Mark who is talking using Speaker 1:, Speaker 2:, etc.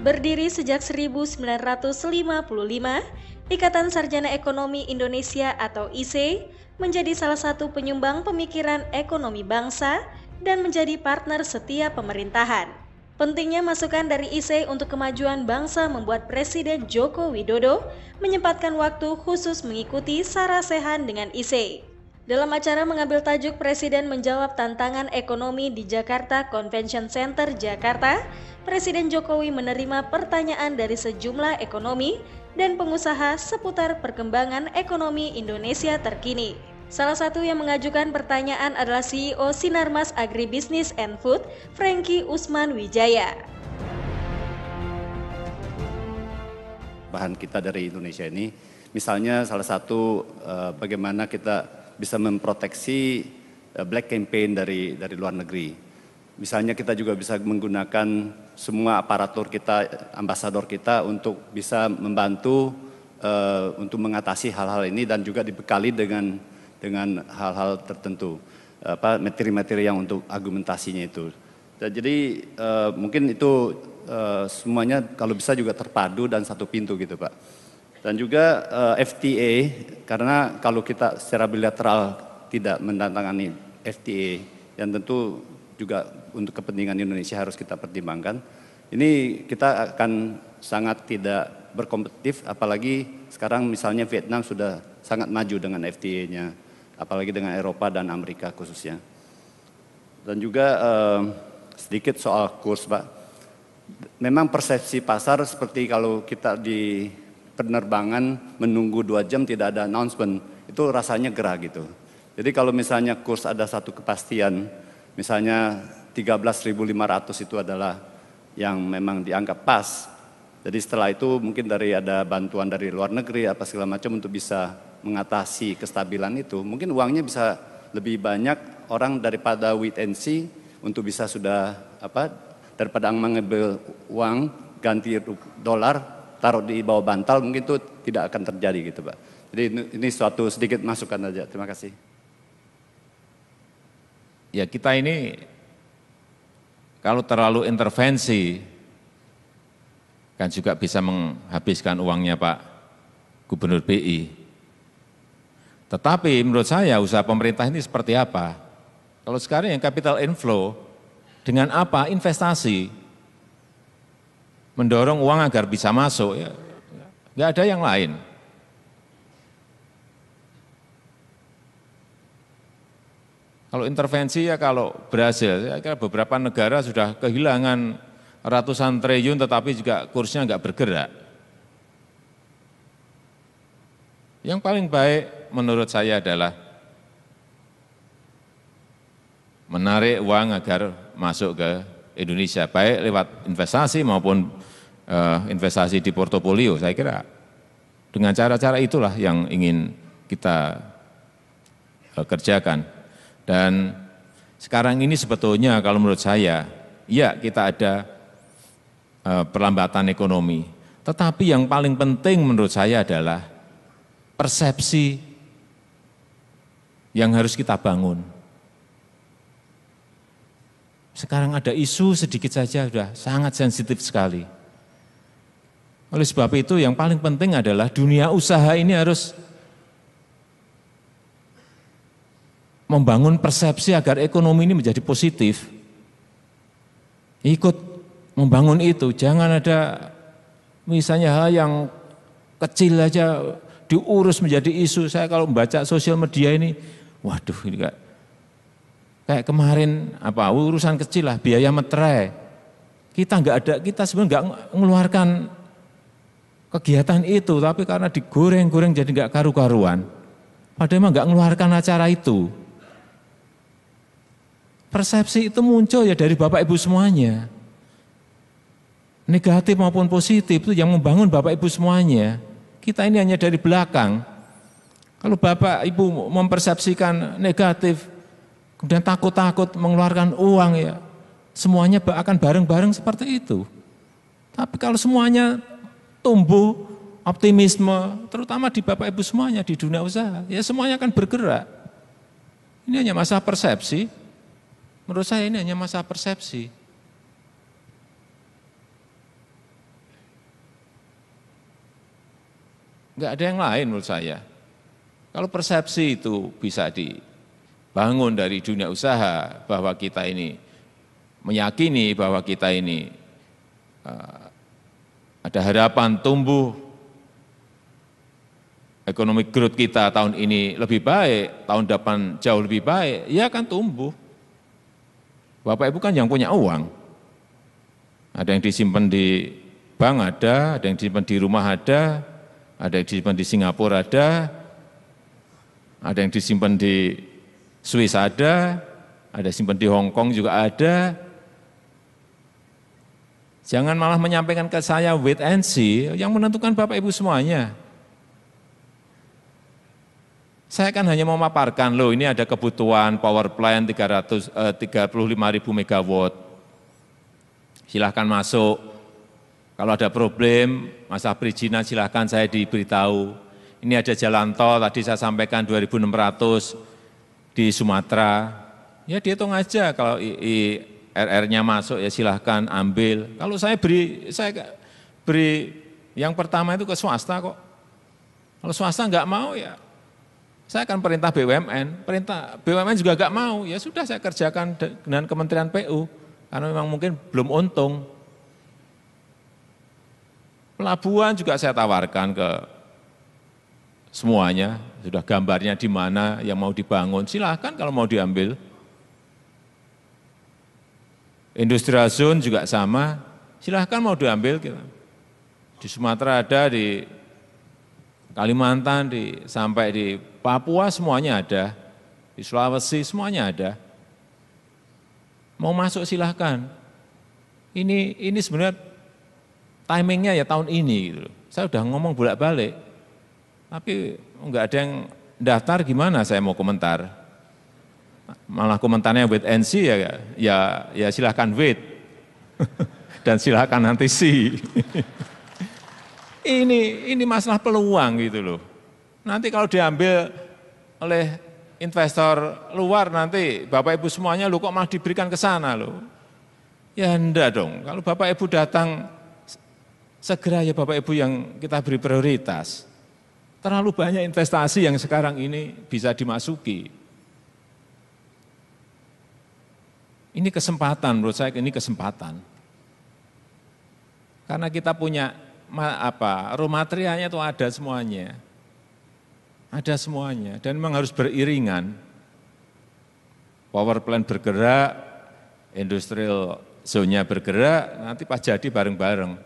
Speaker 1: Berdiri sejak 1955, Ikatan Sarjana Ekonomi Indonesia atau ISE menjadi salah satu penyumbang pemikiran ekonomi bangsa dan menjadi partner setiap pemerintahan. Pentingnya masukan dari ISE untuk kemajuan bangsa membuat Presiden Joko Widodo menyempatkan waktu khusus mengikuti sarasehan dengan ISE. Dalam acara mengambil tajuk Presiden Menjawab Tantangan Ekonomi di Jakarta Convention Center, Jakarta, Presiden Jokowi menerima pertanyaan dari sejumlah ekonomi dan pengusaha seputar perkembangan ekonomi Indonesia terkini. Salah satu yang mengajukan pertanyaan adalah CEO Sinarmas Agribisnis and Food, Franky Usman Wijaya.
Speaker 2: Bahan kita dari Indonesia ini, misalnya salah satu bagaimana kita bisa memproteksi black campaign dari luar negeri. Misalnya kita juga bisa menggunakan semua aparatur kita, ambasador kita untuk bisa membantu untuk mengatasi hal-hal ini dan juga dibekali dengan hal-hal tertentu, materi-materi yang untuk argumentasinya itu. Jadi mungkin itu semuanya kalau bisa juga terpadu dan satu pintu gitu Pak. Dan juga FTA, karena kalau kita secara bilateral tidak menandatangani FTA, yang tentu juga untuk kepentingan Indonesia harus kita pertimbangkan. Ini kita akan sangat tidak berkompetitif, apalagi sekarang misalnya Vietnam sudah sangat maju dengan FTA-nya, apalagi dengan Eropa dan Amerika khususnya. Dan juga sedikit soal kurs Pak. Memang persepsi pasar seperti kalau kita di penerbangan menunggu 2 jam tidak ada announcement, itu rasanya gerah gitu. Jadi kalau misalnya kurs ada satu kepastian, misalnya 13.500 itu adalah yang memang dianggap pas. Jadi setelah itu mungkin ada bantuan dari luar negeri apa segala macam untuk bisa mengatasi kestabilan itu. Mungkin uangnya bisa lebih banyak orang daripada wait and see untuk bisa daripada mengambil uang ganti dolar taruh di bawah bantal, mungkin itu tidak akan terjadi gitu Pak. Jadi ini suatu sedikit masukan aja. Terima kasih.
Speaker 3: Ya kita ini kalau terlalu intervensi kan juga bisa menghabiskan uangnya Pak Gubernur BI. Tetapi menurut saya usaha pemerintah ini seperti apa? Kalau sekarang yang capital inflow dengan apa? Investasi. Mendorong uang agar bisa masuk, ya nggak ada yang lain. Kalau intervensi ya kalau Brasil, saya kira beberapa negara sudah kehilangan ratusan triliun tetapi juga kursnya nggak bergerak. Yang paling baik menurut saya adalah menarik uang agar masuk ke Indonesia, baik lewat investasi maupun investasi di portofolio. Saya kira dengan cara-cara itulah yang ingin kita kerjakan. Dan sekarang ini sebetulnya kalau menurut saya, ya kita ada perlambatan ekonomi. Tetapi yang paling penting menurut saya adalah persepsi yang harus kita bangun. Sekarang ada isu sedikit saja sudah sangat sensitif sekali. Oleh sebab itu yang paling penting adalah dunia usaha ini harus membangun persepsi agar ekonomi ini menjadi positif. Ikut membangun itu, jangan ada misalnya hal yang kecil aja diurus menjadi isu. Saya kalau membaca sosial media ini, waduh ini kayak kemarin urusan kecil lah, biaya meterai. Kita sebenarnya nggak mengeluarkan kegiatan itu, tapi karena digoreng-goreng jadi nggak karu-karuan. Padahal emang nggak mengeluarkan acara itu. Persepsi itu muncul ya dari Bapak Ibu semuanya. Negatif maupun positif itu yang membangun Bapak Ibu semuanya. Kita ini hanya dari belakang. Kalau Bapak Ibu mempersepsikan negatif, kemudian takut-takut mengeluarkan uang ya, semuanya akan bareng-bareng seperti itu. Tapi kalau semuanya tumbuh optimisme, terutama di Bapak Ibu semuanya di dunia usaha, ya semuanya akan bergerak. Ini hanya masalah persepsi. Menurut saya ini hanya masalah persepsi. Enggak ada yang lain menurut saya. Kalau persepsi itu bisa dibangun dari dunia usaha bahwa kita ini meyakini bahwa kita ini ada harapan tumbuh ekonomi growth kita tahun ini lebih baik, tahun depan jauh lebih baik, ya akan tumbuh. Bapak Ibu kan yang punya uang. Ada yang disimpan di bank ada yang disimpan di rumah ada yang disimpan di Singapura ada yang disimpan di Swiss ada yang disimpan di Hong Kong juga ada. Jangan malah menyampaikan ke saya wait and see, yang menentukan Bapak Ibu semuanya. Saya kan hanya mau memaparkan, loh ini ada kebutuhan power plant 35.000 megawatt. Silahkan masuk, kalau ada problem, masalah perizinan silahkan saya diberitahu. Ini ada jalan tol, tadi saya sampaikan 2.600 di Sumatera. Ya dihitung aja, kalau RR-nya masuk ya silahkan ambil. Kalau saya beri yang pertama itu ke swasta kok. Kalau swasta enggak mau ya saya akan perintah BUMN, perintah BUMN juga enggak mau, ya sudah saya kerjakan dengan Kementerian PU, karena memang mungkin belum untung. Pelabuhan juga saya tawarkan ke semuanya, sudah gambarnya di mana yang mau dibangun, silahkan kalau mau diambil. Industrial zone juga sama, silahkan mau diambil. Di Sumatera ada, di Kalimantan, sampai di Papua semuanya ada, di Sulawesi semuanya ada. Mau masuk silahkan. Ini sebenarnya timingnya ya tahun ini. Gitu. Saya udah ngomong bolak-balik, tapi enggak ada yang daftar, gimana saya mau komentar. Malah komentarnya wait and see ya silahkan wait dan silahkan nanti see. Ini masalah peluang gitu loh. Nanti kalau diambil oleh investor luar nanti Bapak Ibu semuanya loh kok malah diberikan ke sana loh. Ya enggak dong, kalau Bapak Ibu datang segera ya Bapak Ibu yang kita beri prioritas. Terlalu banyak investasi yang sekarang ini bisa dimasuki. Ini kesempatan, menurut saya ini kesempatan. Karena kita punya raw materialnya itu ada semuanya. Ada semuanya dan memang harus beriringan. Power plant bergerak, industrial zone-nya bergerak, nanti pas jadi bareng-bareng.